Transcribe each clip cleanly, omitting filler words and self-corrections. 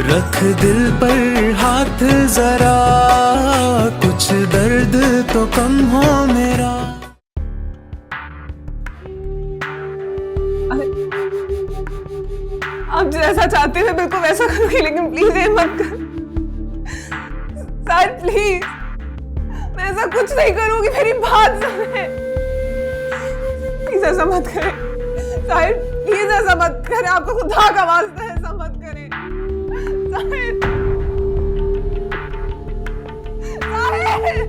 रख दिल पर हाथ जरा, कुछ दर्द तो कम हो मेरा। आप जैसा चाहते हैं बिल्कुल वैसा करूंगी, लेकिन प्लीज ये मत कर साहिर, प्लीज। मैं ऐसा कुछ नहीं करूंगी, मेरी बात सुने। प्लीज ऐसा मत करें साहिर, प्लीज ऐसा मत करें, आपको खुदा का वास्ता है, ऐसा मत करें साहिर। साहिर,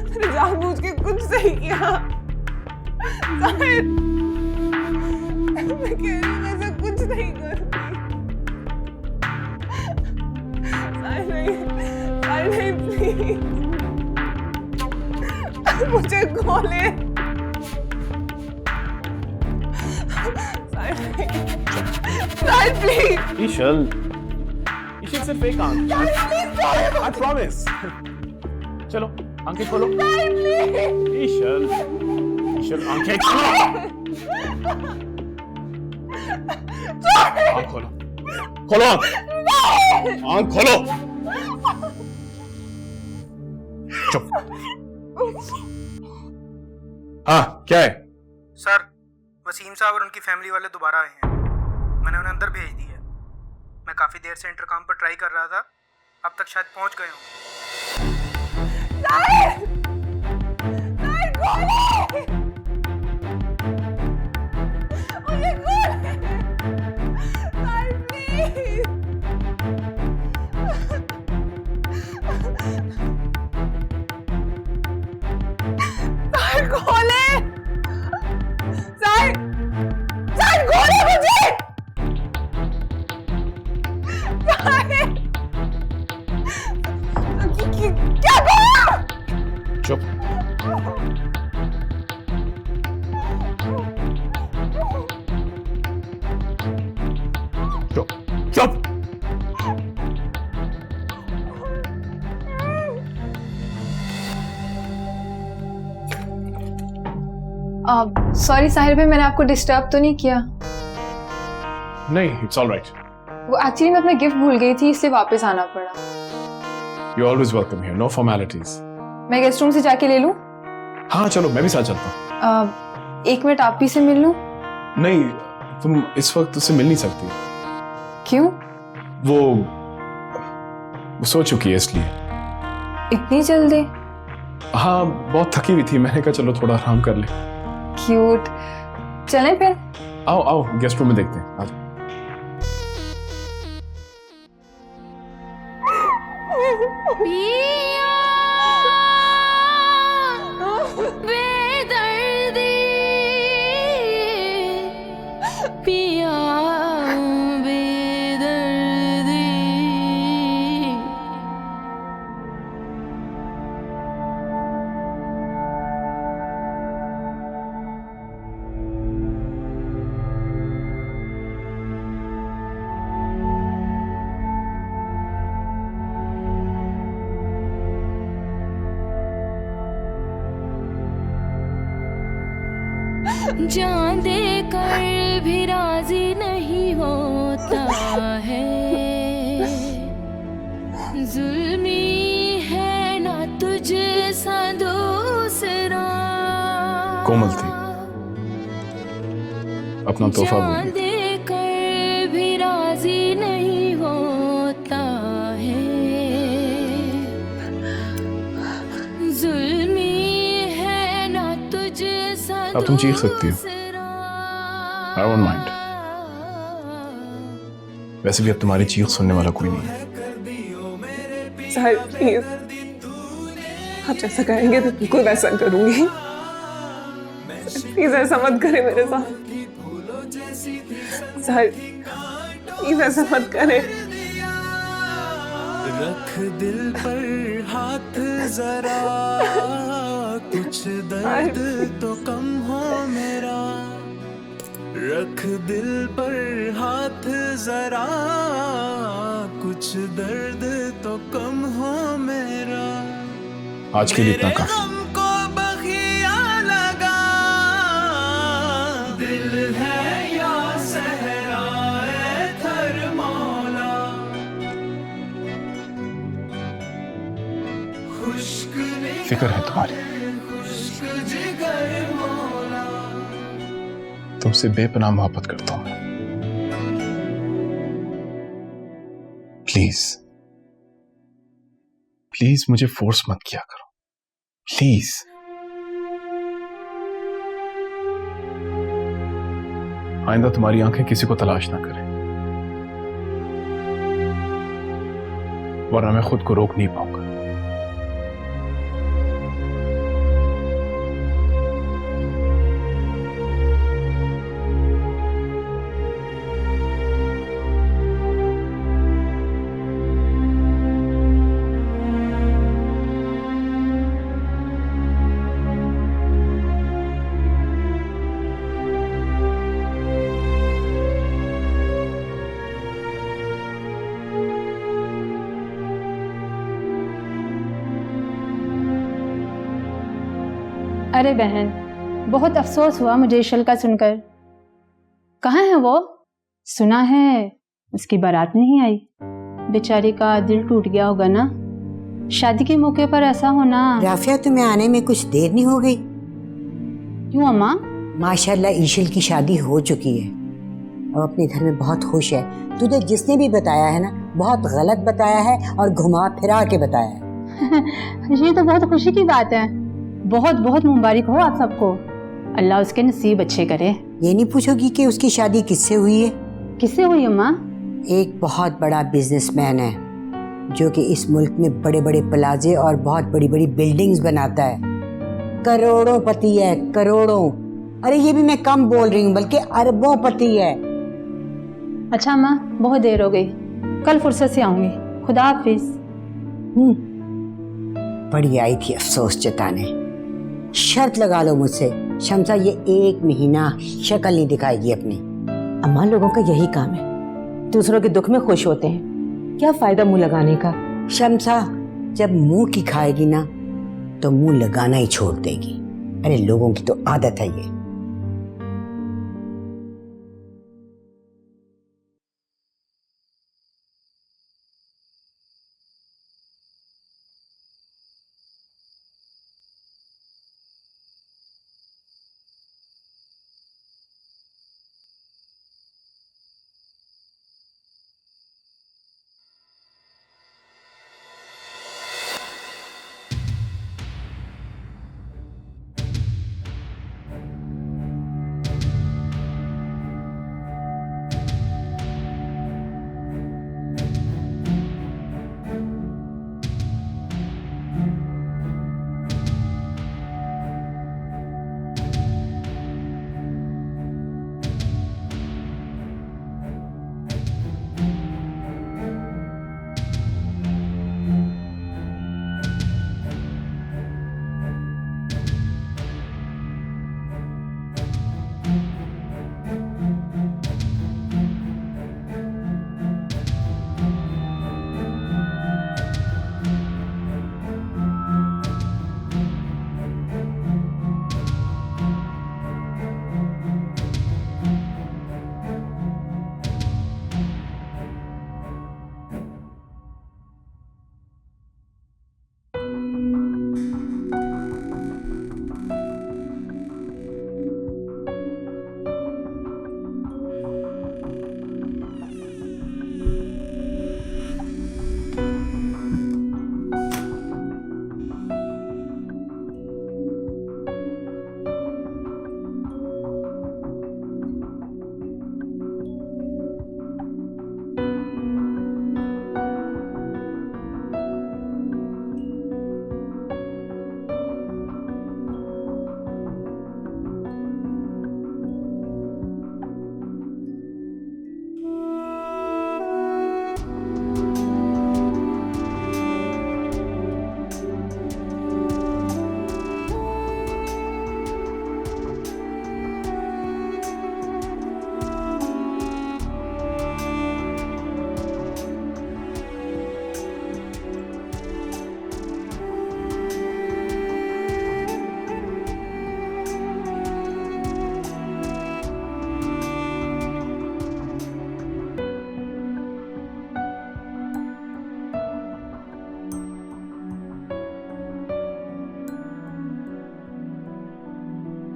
मैंने जानबूझ के कुछ नहीं किया साहिर, मैं कह रही हूँ मैं ऐसा कुछ नहीं करूंगी साहिर, नहीं प्लीज, मुझे खोले साहिर, प्लीज। ईशल सिर्फ एक आंख, I promise। चलो आंखें खोलो। ईशल आंखें खोलो। आंख खोलो, खोलो आंख खोलो। चुप। हाँ क्या है? सर, वसीम साहब और उनकी फैमिली वाले दोबारा आए हैं। मैंने उन्हें अंदर भेज दिया है। मैं काफी देर से इंटरकॉम पर ट्राई कर रहा था, अब तक शायद पहुंच गए हों। चुप। चुप चुप। सॉरी साहिर भाई, मैंने आपको डिस्टर्ब तो नहीं किया? नहीं, इट्स ऑल राइट। वो एक्चुअली मैं अपना गिफ्ट भूल गई थी, इसलिए वापस आना पड़ा। You always welcome here, no formalities. मैं गेस्ट रूम से जाके ले लूं? हाँ चलो, मैं भी साथ चलता हूँ। एक मिनट आप ही से मिल लूं? नहीं, तुम इस वक्त उससे मिल नहीं सकती। क्यों? वो सो चुकी है इसलिए। इतनी जल्दी? हाँ बहुत थकी हुई थी, मैंने कहा चलो थोड़ा आराम कर ले। क्यूट। चलें फिर? आओ आओ, गेस्ट रूम में देखते हैं। आज जान दे कर भी राजी नहीं होता है, जुल्मी है ना तुझे सा दूसरा। कोमल थी, अपना तोहफा जान बोली। दे कर भी राजी नहीं होता है, जुल्मी है ना तुझे सा। अब तुम चीख सकती हो, I won't mind। वैसे भी अब तुम्हारी चीख सुनने वाला कोई नहीं है। साहिर प्लीज, आप जैसा कहेंगे तो बिल्कुल वैसा करूंगी। प्लीज ऐसा मत करें मेरे साथ साहिर, प्लीज ऐसा मत करें। रख दिल पर हाथ जरा, कुछ दर्द तो कम हो मेरा। रख दिल पर हाथ जरा, कुछ दर्द तो कम हो मेरा। आज के लिए इतना काफी। हमको बखिया लगा, दिल है या सहराए थर फिक्र है तुम्हारी। तुमसे बेपनाह मोहब्बत करता हूं मैं। प्लीज प्लीज मुझे फोर्स मत किया करो, प्लीज। आइंदा तुम्हारी आंखें किसी को तलाश ना करें, वरना मैं खुद को रोक नहीं पाऊंगा। अरे बहन, बहुत अफसोस हुआ मुझे इशल का सुनकर। कहाँ है वो? सुना है उसकी बारात नहीं आई। बेचारी का दिल टूट गया होगा ना। शादी के मौके पर ऐसा होना। राफिया, तुम्हें आने में कुछ देर नहीं हो गई? क्यों अम्मा? माशाल्लाह ईशल की शादी हो चुकी है और अपने घर में बहुत खुश है। तुझे जिसने भी बताया है ना, बहुत गलत बताया है और घुमा फिरा के बताया है। ये तो बहुत खुशी की बात है। बहुत बहुत मुबारक हो आप सबको। अल्लाह उसके नसीब अच्छे करे। ये नहीं पूछोगी कि उसकी शादी किससे हुई है? किससे हुई अम्मा? एक बहुत बड़ा बिजनेसमैन है जो कि इस मुल्क में बड़े बड़े प्लाजे और बहुत बड़ी बड़ी बिल्डिंग्स बनाता है। करोड़ों पति है, करोड़ों। अरे ये भी मैं कम बोल रही हूँ, बल्कि अरबों पति है। अच्छा अम्मा, बहुत देर हो गई, कल फुर्सत से आऊंगी। खुदा हाफिज। बड़ी आई थी अफसोस जताने। शर्त लगा लो मुझसे, शमसा ये 1 महीना शक्ल नहीं दिखाएगी अपनी। अम्मा, लोगों का यही काम है, दूसरों के दुख में खुश होते हैं। क्या फायदा मुंह लगाने का? शमसा जब मुंह की खाएगी ना तो मुंह लगाना ही छोड़ देगी। अरे लोगों की तो आदत है ये।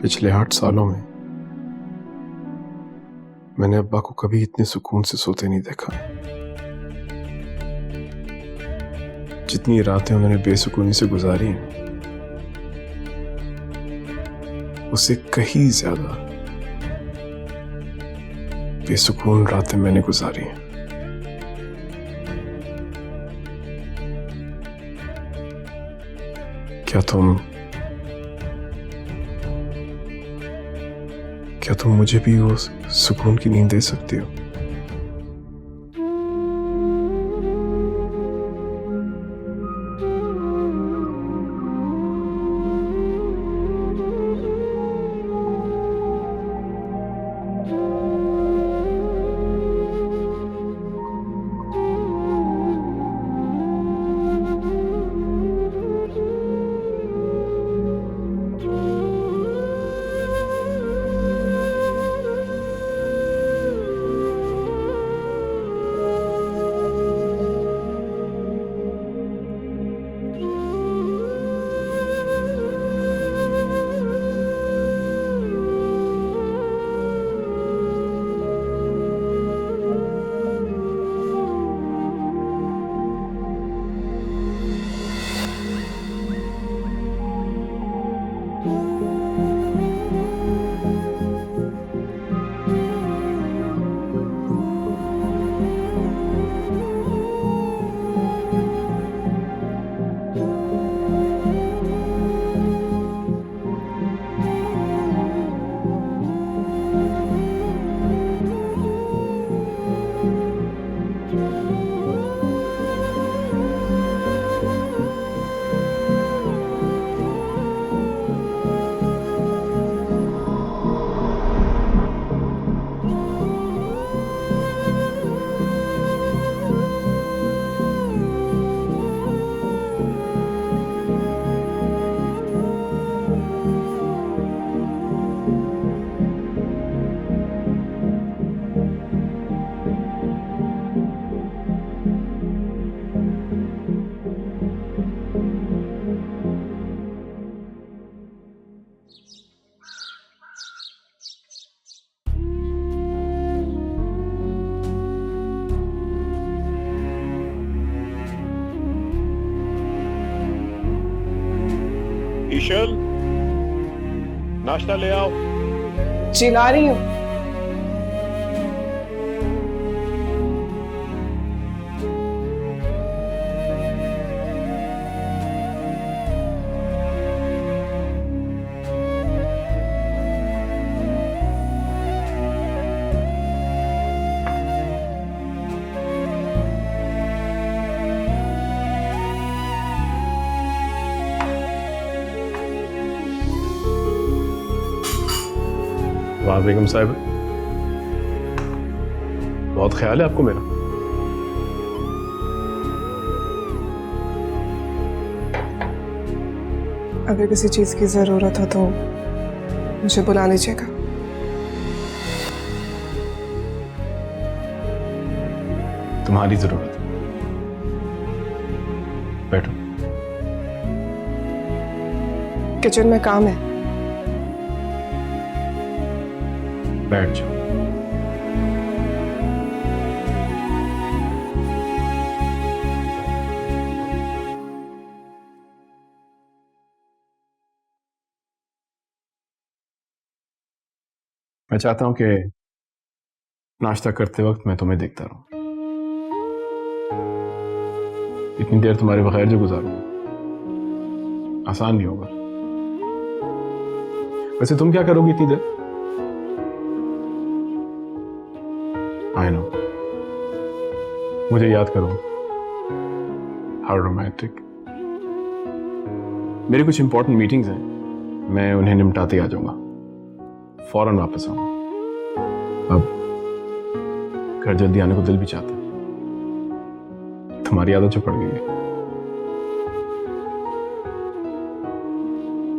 पिछले 8 सालों में मैंने अब्बा को कभी इतने सुकून से सोते नहीं देखा। जितनी रातें उन्होंने बेसुकूनी से गुजारी हैं, उससे कहीं ज्यादा बेसुकून रातें मैंने गुजारी हैं। क्या तुम मुझे भी वो सुकून की नींद दे सकती हो? ईशल, नाश्ता ले आओ। चिल्ला रही हूँ। वाह बेगम साहब, बहुत ख्याल है आपको मेरा। अगर किसी चीज की जरूरत हो तो मुझे बुला लीजिएगा। तुम्हारी जरूरत है। बैठो। किचन में काम है। बैठ जाओ। मैं चाहता हूं कि नाश्ता करते वक्त मैं तुम्हें देखता रहूं। इतनी देर तुम्हारे बगैर जो गुजारूं आसान नहीं होगा। वैसे तुम क्या करोगी इतनी देर? I know. मुझे याद करो। How romantic. मेरी कुछ इंपॉर्टेंट मीटिंग्स हैं, मैं उन्हें निपटाते आ जाऊंगा, फौरन वापस आऊंगा। अब घर जल्दी आने को दिल भी चाहता है। तुम्हारी आदत जो पड़ गई है।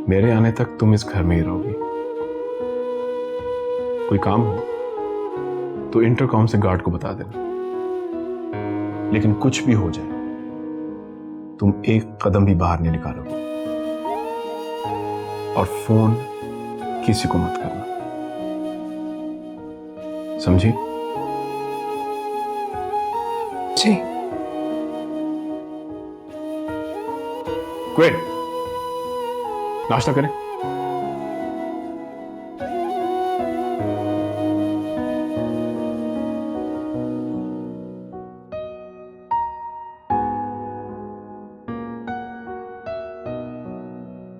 मेरे आने तक तुम इस घर में ही रहोगी। कोई काम हो तो इंटरकॉम से गार्ड को बता देना, लेकिन कुछ भी हो जाए तुम एक कदम भी बाहर नहीं निकालोगे। और फोन किसी को मत करना, समझी? जी। क्विक, नाश्ता करें।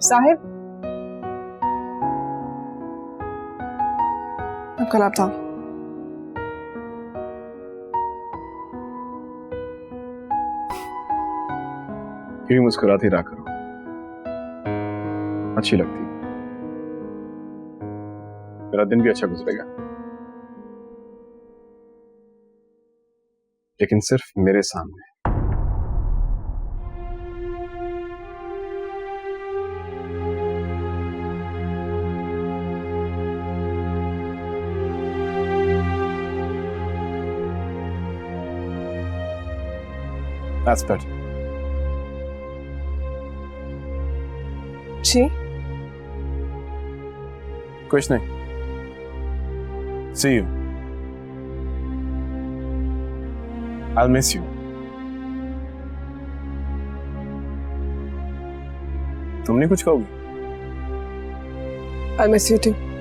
साहिब, आपका लैपटॉप। क्यों मुस्कुराती रहा करो, अच्छी लगती है। मेरा दिन भी अच्छा गुजरेगा, लेकिन सिर्फ मेरे सामने। That's better. जी। कुछ नहीं। See you. I'll miss you. तुम नहीं कुछ कहोगे? I'll miss you too.